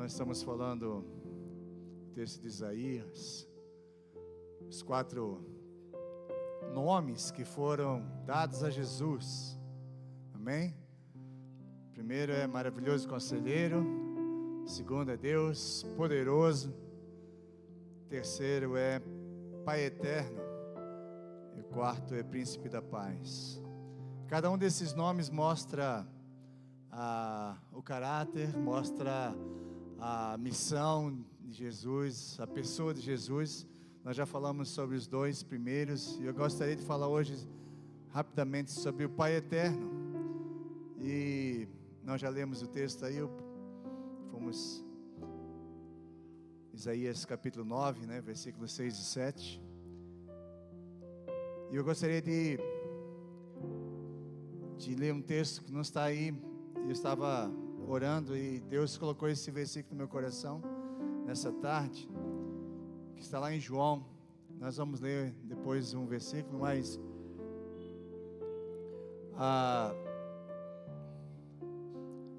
Nós estamos falando do texto de Isaías, os 4 nomes que foram dados a Jesus, amém? Primeiro é maravilhoso conselheiro, segundo é Deus poderoso, terceiro é Pai eterno, e o quarto é príncipe da paz. Cada um desses nomes mostra o caráter, mostra a missão de Jesus, a pessoa de Jesus. Nós já falamos sobre os 2 primeiros, e eu gostaria de falar hoje rapidamente sobre o Pai eterno. E nós já lemos o texto aí, fomos Isaías capítulo 9, né, versículos 6 e 7. E eu gostaria de ler um texto que não está aí. Eu estava orando e Deus colocou esse versículo no meu coração nessa tarde, que está lá em João. Nós vamos ler depois um versículo, mas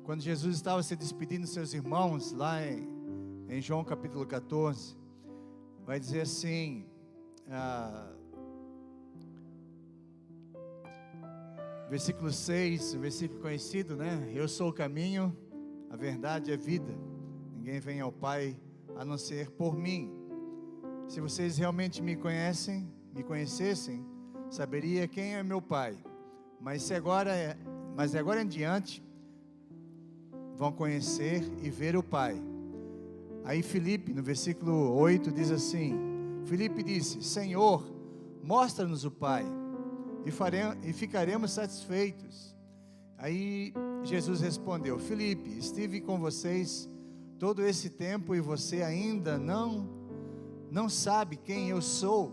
quando Jesus estava se despedindo dos seus irmãos, lá em João capítulo 14, vai dizer assim, versículo 6, um versículo conhecido, né? Eu sou o caminho, a verdade e a vida. Ninguém vem ao Pai a não ser por mim. Se vocês realmente me conhecessem, saberia quem é meu Pai. Mas agora em diante vão conhecer e ver o Pai. Aí Filipe, no versículo 8, diz assim: Filipe disse: Senhor, mostra-nos o Pai, e ficaremos satisfeitos. Aí Jesus respondeu: Filipe, estive com vocês todo esse tempo e você ainda não sabe quem eu sou?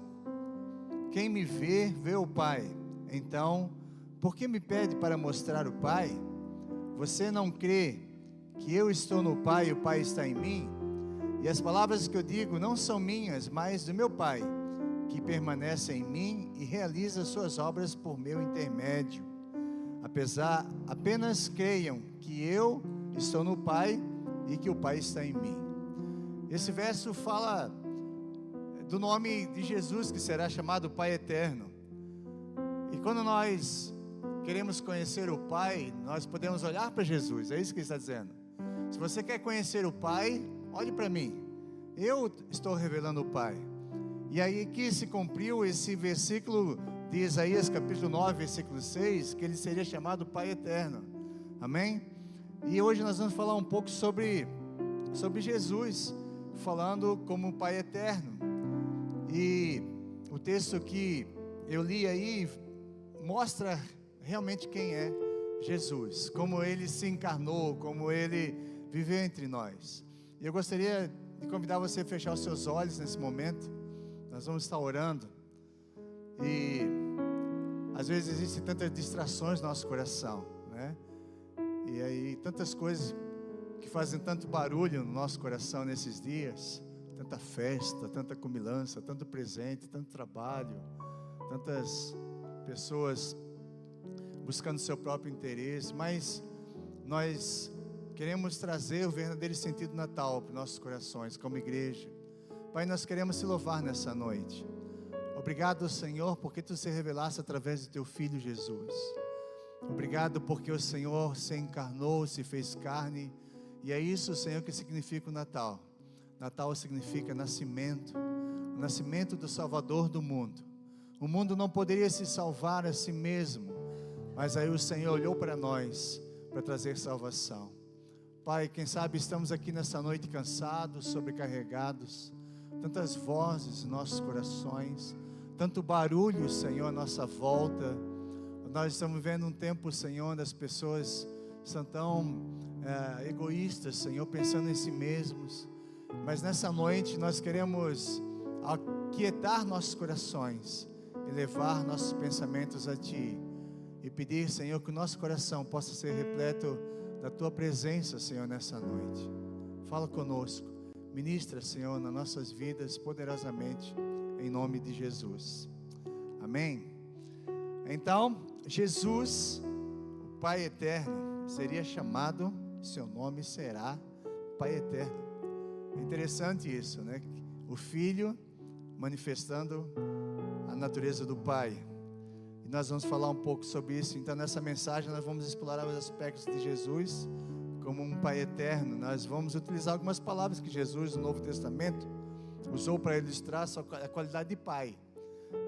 Quem me vê o Pai. Então, por que me pede para mostrar o Pai? Você não crê que eu estou no Pai e o Pai está em mim? E as palavras que eu digo não são minhas, mas do meu Pai, que permanece em mim e realiza suas obras por meu intermédio. Apenas creiam que eu estou no Pai e que o Pai está em mim. Esse verso fala do nome de Jesus, que será chamado Pai eterno. E quando nós queremos conhecer o Pai, nós podemos olhar para Jesus. É isso que ele está dizendo. Se você quer conhecer o Pai, olhe para mim. Eu estou revelando o Pai. E aí que se cumpriu esse versículo de Isaías capítulo 9, versículo 6, que ele seria chamado Pai eterno. Amém? E hoje nós vamos falar um pouco sobre Jesus, falando como Pai eterno. E o texto que eu li aí mostra realmente quem é Jesus, como ele se encarnou, como ele viveu entre nós. E eu gostaria de convidar você a fechar os seus olhos nesse momento. Nós vamos estar orando. E às vezes existem tantas distrações no nosso coração, né? E aí tantas coisas que fazem tanto barulho no nosso coração nesses dias. Tanta festa, tanta comilança, tanto presente, tanto trabalho, tantas pessoas buscando seu próprio interesse. Mas nós queremos trazer o verdadeiro sentido do Natal para os nossos corações, como igreja. Pai, nós queremos te louvar nessa noite. Obrigado, Senhor, porque tu se revelaste através do teu Filho Jesus. Obrigado porque o Senhor se encarnou, se fez carne. E é isso, Senhor, que significa o Natal. Natal significa nascimento, o nascimento do Salvador do mundo. O mundo não poderia se salvar a si mesmo, mas aí o Senhor olhou para nós para trazer salvação. Pai, quem sabe estamos aqui nessa noite cansados, sobrecarregados, tantas vozes em nossos corações, tanto barulho, Senhor, à nossa volta. Nós estamos vivendo um tempo, Senhor, onde as pessoas são tão egoístas, Senhor, pensando em si mesmos. Mas nessa noite nós queremos aquietar nossos corações e levar nossos pensamentos a Ti. E pedir, Senhor, que o nosso coração possa ser repleto da Tua presença, Senhor, nessa noite. Fala conosco. Ministra, Senhor, nas nossas vidas poderosamente, em nome de Jesus. Amém? Então, Jesus, o Pai eterno, seria chamado, seu nome será Pai eterno. É interessante isso, né? O Filho manifestando a natureza do Pai. E nós vamos falar um pouco sobre isso. Então, nessa mensagem, nós vamos explorar os aspectos de Jesus como um Pai eterno. Nós vamos utilizar algumas palavras que Jesus, no Novo Testamento, usou para ilustrar a qualidade de Pai,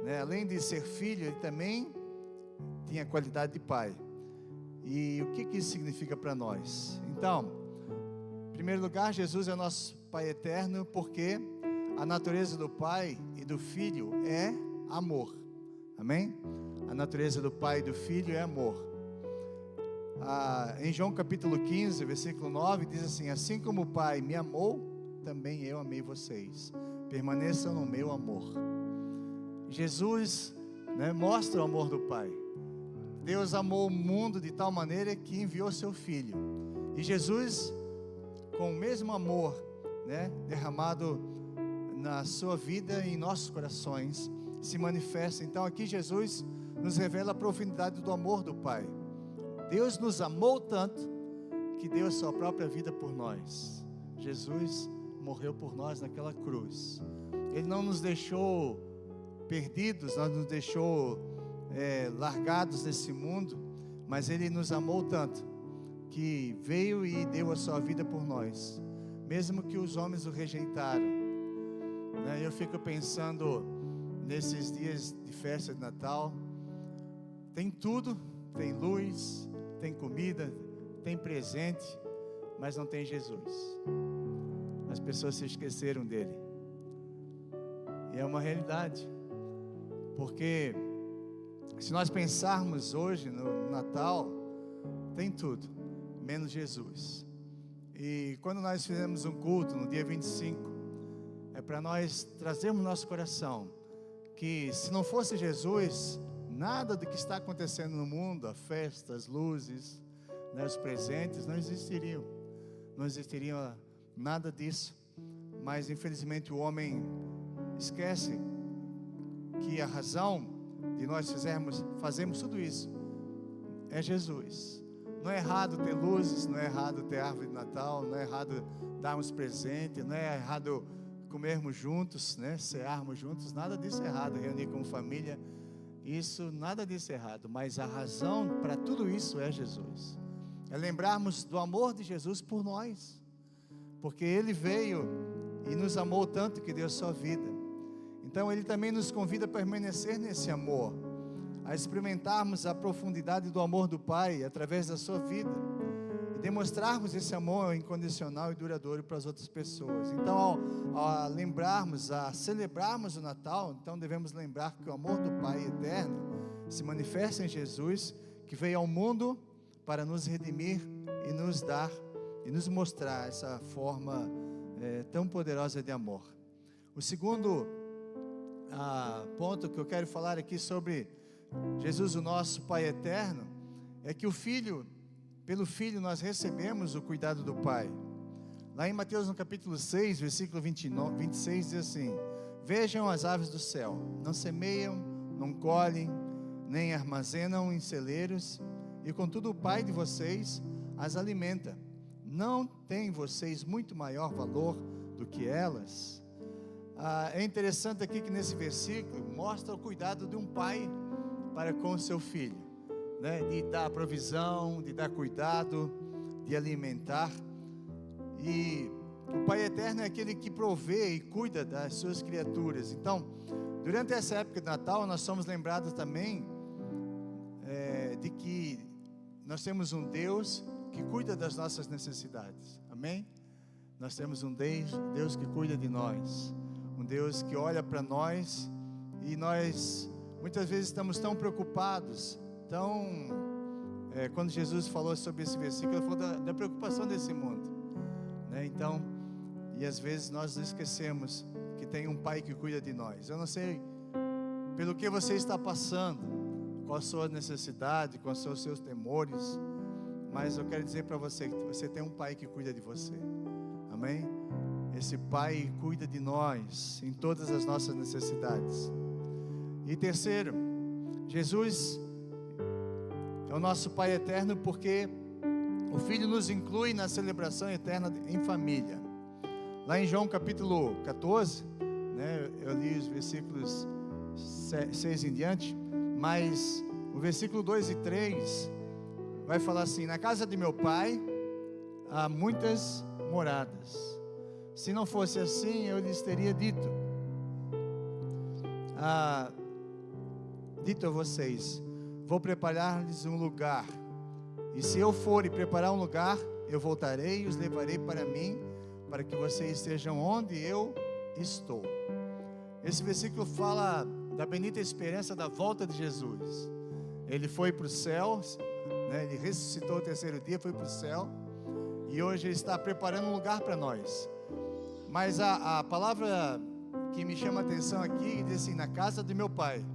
né? Além de ser filho, ele também tinha a qualidade de Pai. E o que isso significa para nós? Então, em primeiro lugar, Jesus é nosso Pai eterno porque a natureza do Pai e do Filho é amor. Amém? A natureza do Pai e do Filho é amor. Em João capítulo 15, versículo 9, diz assim: assim como o Pai me amou, também eu amei vocês. Permaneçam no meu amor. Jesus, né, mostra o amor do Pai. Deus amou o mundo de tal maneira que enviou seu Filho. E Jesus, com o mesmo amor, né, derramado na sua vida e em nossos corações, se manifesta. Então aqui Jesus nos revela a profundidade do amor do Pai. Deus nos amou tanto que deu a sua própria vida por nós. Jesus morreu por nós naquela cruz. Ele não nos deixou perdidos, não nos deixou largados nesse mundo, mas Ele nos amou tanto que veio e deu a sua vida por nós, mesmo que os homens o rejeitaram, né? Eu fico pensando nesses dias de festa de Natal, tem tudo, tem luz, tem comida, tem presente, mas não tem Jesus. As pessoas se esqueceram dele. E é uma realidade, porque se nós pensarmos hoje no Natal, tem tudo, menos Jesus. E quando nós fizemos um culto no dia 25, é para nós trazermos no nosso coração que se não fosse Jesus, nada do que está acontecendo no mundo, a festa, as luzes, né, os presentes, não existiriam. Não existiria nada disso. Mas infelizmente o homem esquece que a razão de nós fazermos tudo isso é Jesus. Não é errado ter luzes, não é errado ter árvore de Natal, não é errado darmos presente, não é errado comermos juntos, né, cearmos juntos, nada disso é errado, reunir como família, isso, nada disso é errado, mas a razão para tudo isso é Jesus. É lembrarmos do amor de Jesus por nós, porque Ele veio e nos amou tanto que deu a sua vida. Então Ele também nos convida a permanecer nesse amor, a experimentarmos a profundidade do amor do Pai através da sua vida e demonstrarmos esse amor incondicional e duradouro para as outras pessoas. Então, ao lembrarmos, a celebrarmos o Natal, então devemos lembrar que o amor do Pai eterno se manifesta em Jesus, que veio ao mundo para nos redimir e nos dar e nos mostrar essa forma tão poderosa de amor. O segundo ponto que eu quero falar aqui sobre Jesus, o nosso Pai eterno, é que pelo Filho nós recebemos o cuidado do Pai. Lá em Mateus no capítulo 6, versículo 26, diz assim: vejam as aves do céu, não semeiam, não colhem, nem armazenam em celeiros, e contudo o Pai de vocês as alimenta. Não tem vocês muito maior valor do que elas? É interessante aqui que nesse versículo mostra o cuidado de um pai para com o seu filho, né? De dar provisão, de dar cuidado, de alimentar. E o Pai eterno é aquele que provê e cuida das suas criaturas. Então, durante essa época de Natal, nós somos lembrados também de que nós temos um Deus que cuida das nossas necessidades. Amém? Nós temos um Deus que cuida de nós, um Deus que olha para nós, e nós muitas vezes estamos tão preocupados, quando Jesus falou sobre esse versículo, ele falou da preocupação desse mundo, né? Então, e às vezes nós esquecemos que tem um Pai que cuida de nós. Eu não sei pelo que você está passando, qual a sua necessidade, quais são os seus temores, mas eu quero dizer para você que você tem um Pai que cuida de você. Amém? Esse Pai cuida de nós em todas as nossas necessidades. E terceiro, Jesus é o nosso Pai eterno porque o Filho nos inclui na celebração eterna em família. Lá em João capítulo 14, né, eu li os versículos 6 em diante, mas o versículo 2 e 3 vai falar assim: na casa de meu pai há muitas moradas. Se não fosse assim, eu lhes teria dito a vocês: vou preparar-lhes um lugar. E se eu for e preparar um lugar, eu voltarei e os levarei para mim, para que vocês estejam onde eu estou. Esse versículo fala da bendita esperança da volta de Jesus. Ele foi para o céu, né? Ele ressuscitou o terceiro dia, foi para o céu, e hoje ele está preparando um lugar para nós. Mas a palavra que me chama a atenção aqui diz assim: na casa de meu pai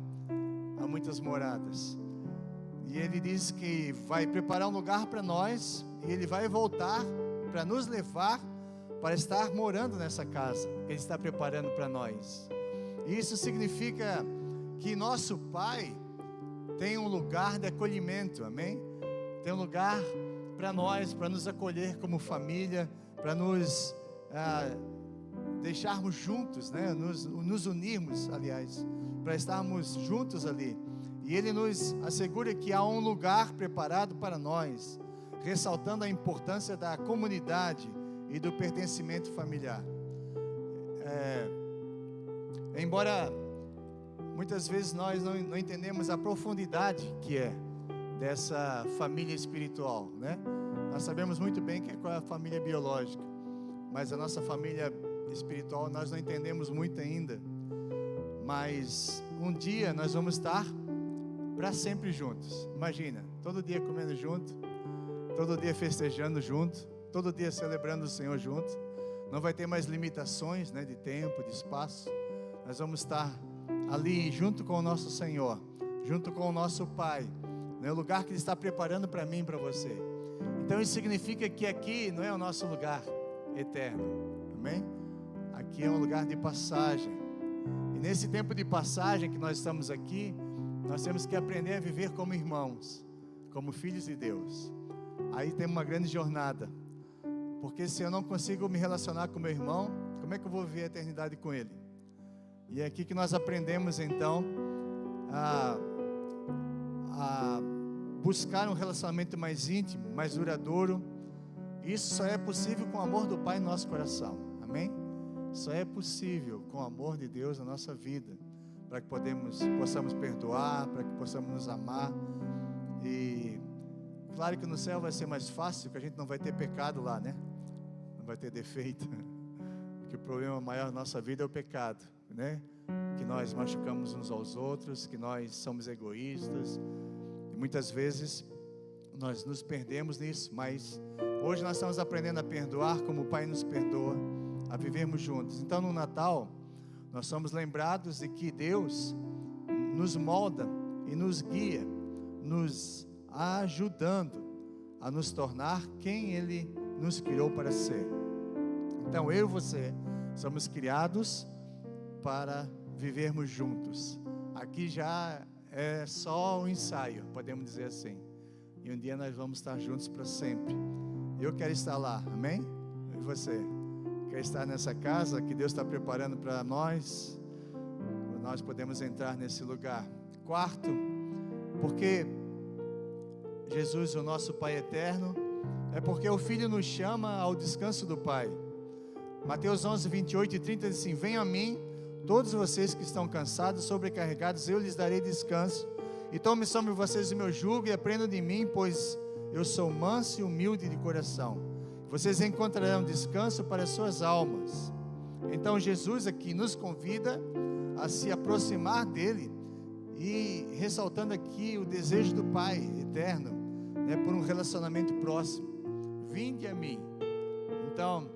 há muitas moradas. E ele diz que vai preparar um lugar para nós, e ele vai voltar para nos levar para estar morando nessa casa que ele está preparando para nós. E isso significa que nosso pai tem um lugar de acolhimento, amém? Tem um lugar para nós, para nos acolher como família, para nos deixarmos juntos, né? Nos unirmos, aliás, para estarmos juntos ali. E ele nos assegura que há um lugar preparado para nós, ressaltando a importância da comunidade e do pertencimento familiar. Embora muitas vezes nós não entendemos a profundidade que é dessa família espiritual, né? Nós sabemos muito bem que é a família biológica, mas a nossa família espiritual nós não entendemos muito ainda. Mas um dia nós vamos estar para sempre juntos. Imagina, todo dia comendo junto, todo dia festejando junto, todo dia celebrando o Senhor junto. Não vai ter mais limitações, né, de tempo, de espaço. Nós vamos estar ali junto com o nosso Senhor, junto com o nosso Pai, né, o lugar que Ele está preparando para mim e para você. Então isso significa que aqui não é o nosso lugar eterno, amém? Aqui é um lugar de passagem. E nesse tempo de passagem que nós estamos aqui, nós temos que aprender a viver como irmãos, como filhos de Deus. Aí tem uma grande jornada, porque se eu não consigo me relacionar com meu irmão, como é que eu vou viver a eternidade com ele? E é aqui que nós aprendemos então a buscar um relacionamento mais íntimo, mais duradouro. Isso só é possível com o amor do Pai em nosso coração, amém? Só é possível com o amor de Deus na nossa vida, para que possamos perdoar, para que possamos nos amar. E claro que no céu vai ser mais fácil, porque a gente não vai ter pecado lá, né? Não vai ter defeito, porque o problema maior da nossa vida é o pecado, né? Que nós machucamos uns aos outros, que nós somos egoístas, e muitas vezes nós nos perdemos nisso. Mas hoje nós estamos aprendendo a perdoar como o Pai nos perdoa, a vivermos juntos. Então no Natal nós somos lembrados de que Deus nos molda e nos guia, nos ajudando a nos tornar quem Ele nos criou para ser. Então eu e você somos criados para vivermos juntos. Aqui já é só um ensaio, podemos dizer assim. E um dia nós vamos estar juntos para sempre. Eu quero estar lá, amém? E você? Quer estar nessa casa que Deus está preparando para nós? Nós podemos entrar nesse lugar. Quarto, porque Jesus, o nosso Pai eterno, é porque o Filho nos chama ao descanso do Pai. Mateus 11, 28 e 30 diz assim: venham a mim, todos vocês que estão cansados, sobrecarregados, eu lhes darei descanso. E tomem sobre vocês o meu jugo e aprendam de mim, pois eu sou manso e humilde de coração. Vocês encontrarão descanso para as suas almas. Então Jesus aqui nos convida a se aproximar dele, e ressaltando aqui o desejo do Pai eterno, né, por um relacionamento próximo. Vinde a mim. Então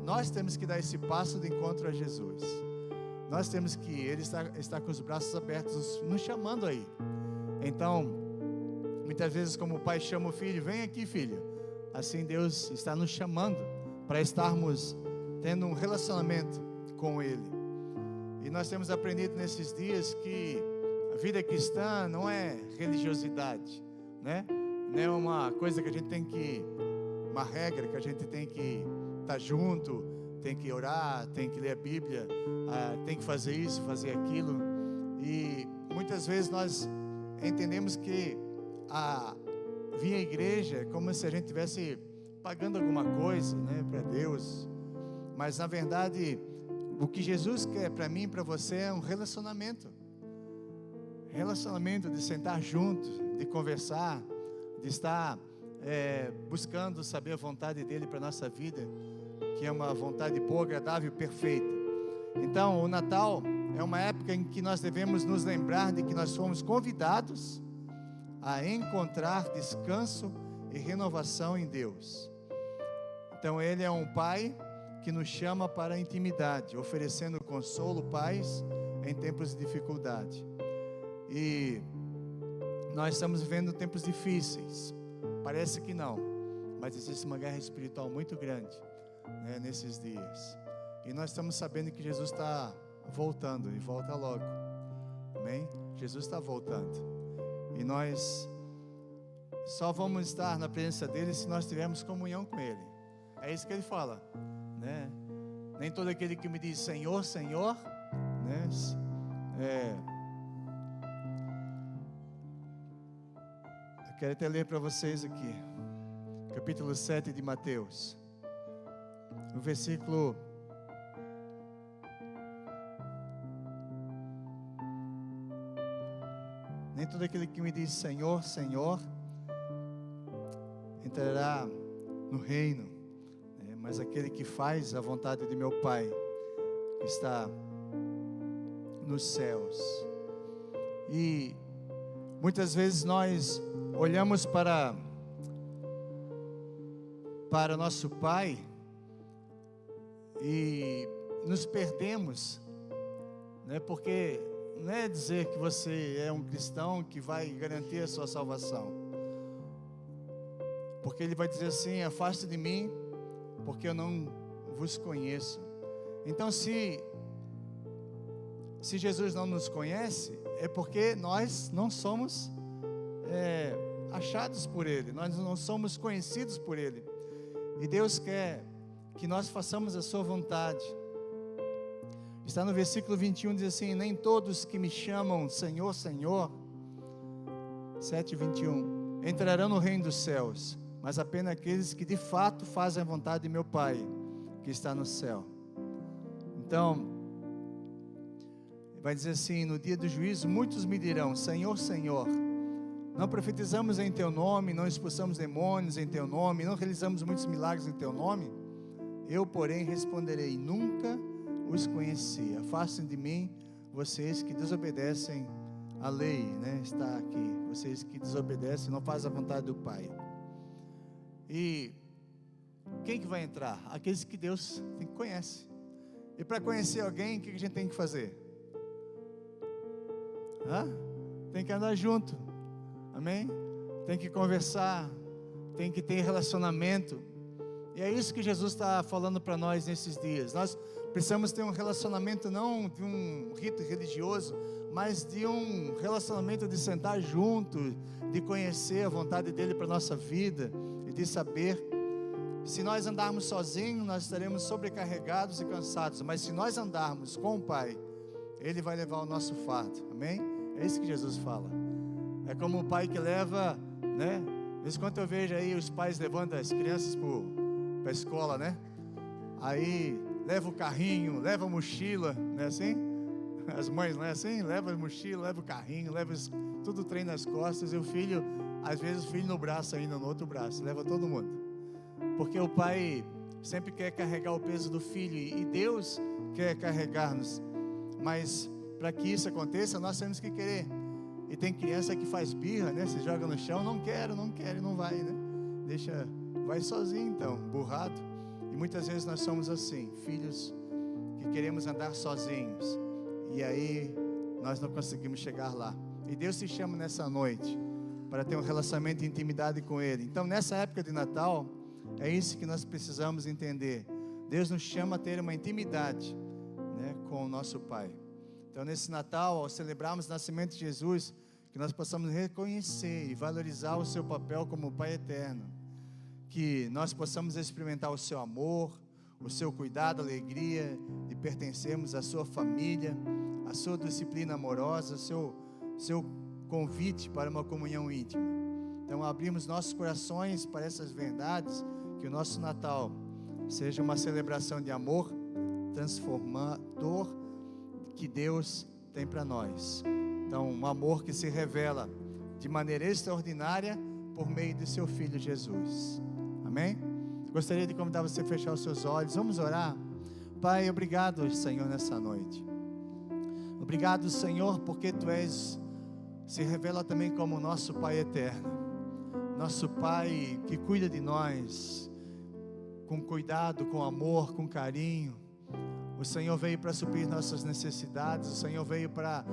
nós temos que dar esse passo de encontro a Jesus. Nós temos que, Ele está com os braços abertos, nos chamando aí. Então, muitas vezes como o pai chama o filho: vem aqui, filho. Assim Deus está nos chamando para estarmos tendo um relacionamento com Ele. E nós temos aprendido nesses dias que a vida cristã não é religiosidade, né? não é uma coisa que a gente tem que, uma regra que a gente tem que estar junto, tem que orar, tem que ler a Bíblia, tem que fazer isso, fazer aquilo. E muitas vezes nós entendemos que vir à igreja é como se a gente estivesse pagando alguma coisa, né, para Deus. Mas na verdade, o que Jesus quer para mim e para você é um relacionamento. Relacionamento de sentar junto, de conversar, de estar buscando saber a vontade dEle para a nossa vida, que é uma vontade boa, agradável e perfeita. Então, o Natal é uma época em que nós devemos nos lembrar de que nós fomos convidados a encontrar descanso e renovação em Deus. Então, Ele é um Pai que nos chama para a intimidade, oferecendo consolo, paz em tempos de dificuldade. E nós estamos vivendo tempos difíceis. Parece que não, mas existe uma guerra espiritual muito grande, né, nesses dias. E nós estamos sabendo que Jesus está voltando e volta logo. Amém? Jesus está voltando. E nós só vamos estar na presença dEle se nós tivermos comunhão com Ele. É isso que Ele fala, né? Nem todo aquele que me diz Senhor, Senhor, né? Eu quero até ler para vocês aqui, capítulo 7 de Mateus, no versículo 1. Nem todo aquele que me diz Senhor, Senhor, entrará no reino, né? Mas aquele que faz a vontade de meu Pai, que está nos céus. E muitas vezes nós olhamos para nosso Pai e nos perdemos, né? Porque não é dizer que você é um cristão que vai garantir a sua salvação, porque Ele vai dizer assim: afaste de mim, porque eu não vos conheço. Então, se Jesus não nos conhece, é porque nós não somos achados por Ele, nós não somos conhecidos por Ele. E Deus quer que nós façamos a sua vontade. Está no versículo 21, diz assim: nem todos que me chamam Senhor, Senhor, 7:21, entrarão no reino dos céus, mas apenas aqueles que de fato fazem a vontade de meu Pai, que está no céu. Então, vai dizer assim: no dia do juízo, muitos me dirão, Senhor, Senhor, não profetizamos em Teu nome, não expulsamos demônios em Teu nome, não realizamos muitos milagres em Teu nome? Eu, porém, responderei, nunca os conheci. Afastem de mim, vocês que desobedecem a lei, né? Está aqui, vocês que desobedecem, não fazem a vontade do Pai. E quem que vai entrar? Aqueles que Deus conhece. E para conhecer alguém, o que a gente tem que fazer? Tem que andar junto, amém? Tem que conversar, tem que ter relacionamento. E é isso que Jesus está falando para nós nesses dias. Nós precisamos ter um relacionamento, não de um rito religioso, mas de um relacionamento de sentar junto, de conhecer a vontade dEle para a nossa vida e de saber. Se nós andarmos sozinhos, nós estaremos sobrecarregados e cansados, mas se nós andarmos com o Pai, Ele vai levar o nosso fardo, amém? É isso que Jesus fala. É como o pai que leva, né? De vez em quando eu vejo aí os pais levando as crianças para a escola, né? Aí leva o carrinho, leva a mochila, não é assim? As mães, não é assim? Leva a mochila, leva o carrinho, leva tudo o trem nas costas, e o filho, às vezes o filho no braço ainda, no outro braço, leva todo mundo. Porque o pai sempre quer carregar o peso do filho, e Deus quer carregar-nos. Mas para que isso aconteça, nós temos que querer. E tem criança que faz birra, né? Se joga no chão, não quero, e não vai, né? Vai sozinho então, burrado. E muitas vezes nós somos assim, filhos que queremos andar sozinhos, e aí nós não conseguimos chegar lá. E Deus te chama nessa noite para ter um relacionamento de intimidade com Ele. Então, nessa época de Natal, é isso que nós precisamos entender. Deus nos chama a ter uma intimidade, né, com o nosso Pai. Então, nesse Natal, ao celebrarmos o nascimento de Jesus, que nós possamos reconhecer e valorizar o seu papel como Pai eterno, que nós possamos experimentar o seu amor, o seu cuidado, a alegria de pertencermos à sua família, a sua disciplina amorosa, o seu convite para uma comunhão íntima. Então abrimos nossos corações para essas verdades, que o nosso Natal seja uma celebração de amor transformador que Deus tem para nós. Então, um amor que se revela de maneira extraordinária por meio de seu Filho Jesus. Amém? Gostaria de convidar você a fechar os seus olhos. Vamos orar? Pai, obrigado, Senhor, nessa noite. Obrigado, Senhor, porque Tu se revela também como nosso Pai eterno. Nosso Pai que cuida de nós com cuidado, com amor, com carinho. O Senhor veio para suprir nossas necessidades. O Senhor veio para